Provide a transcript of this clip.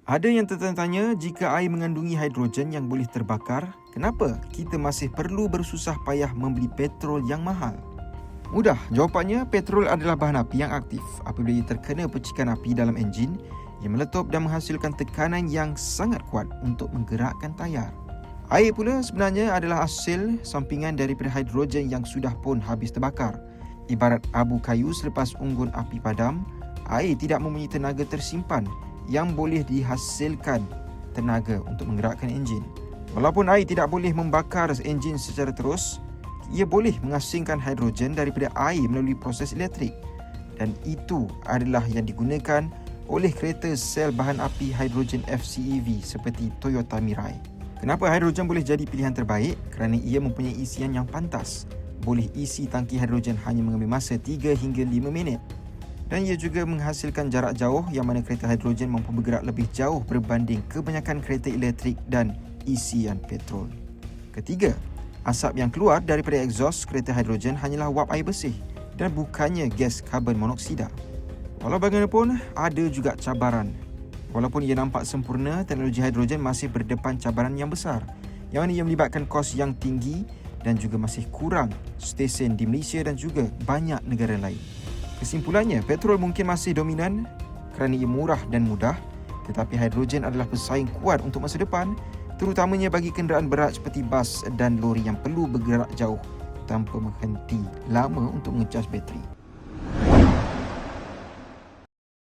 Ada yang tertanya-tanya, jika air mengandungi hidrogen yang boleh terbakar, kenapa kita masih perlu bersusah payah membeli petrol yang mahal? Mudah, jawapannya petrol adalah bahan api yang aktif. Apabila ia terkena percikan api dalam enjin, ia meletup dan menghasilkan tekanan yang sangat kuat untuk menggerakkan tayar. Air pula sebenarnya adalah hasil sampingan daripada hidrogen yang sudah pun habis terbakar. Ibarat abu kayu selepas unggun api padam, air tidak mempunyai tenaga tersimpan yang boleh dihasilkan tenaga untuk menggerakkan enjin. Walaupun air tidak boleh membakar enjin secara terus, ia boleh mengasingkan hidrogen daripada air melalui proses elektrik, dan itu adalah yang digunakan oleh kereta sel bahan api hidrogen FCEV seperti Toyota Mirai. Kenapa hidrogen boleh jadi pilihan terbaik? Kerana ia mempunyai isian yang pantas. Boleh isi tangki hidrogen hanya mengambil masa 3 hingga 5 minit. Dan ia juga menghasilkan jarak jauh yang mana kereta hidrogen mampu bergerak lebih jauh berbanding kebanyakan kereta elektrik dan isian petrol. Ketiga, asap yang keluar daripada exhaust kereta hidrogen hanyalah wap air bersih dan bukannya gas karbon monoksida. Walau bagaimanapun, ada juga cabaran. Walaupun ia nampak sempurna, teknologi hidrogen masih berdepan cabaran yang besar, yang mana ia melibatkan kos yang tinggi dan juga masih kurang stesen di Malaysia dan juga banyak negara lain. Kesimpulannya, petrol mungkin masih dominan kerana ia murah dan mudah, tetapi hidrogen adalah pesaing kuat untuk masa depan, terutamanya bagi kenderaan berat seperti bas dan lori yang perlu bergerak jauh tanpa menghenti lama untuk mengecas bateri.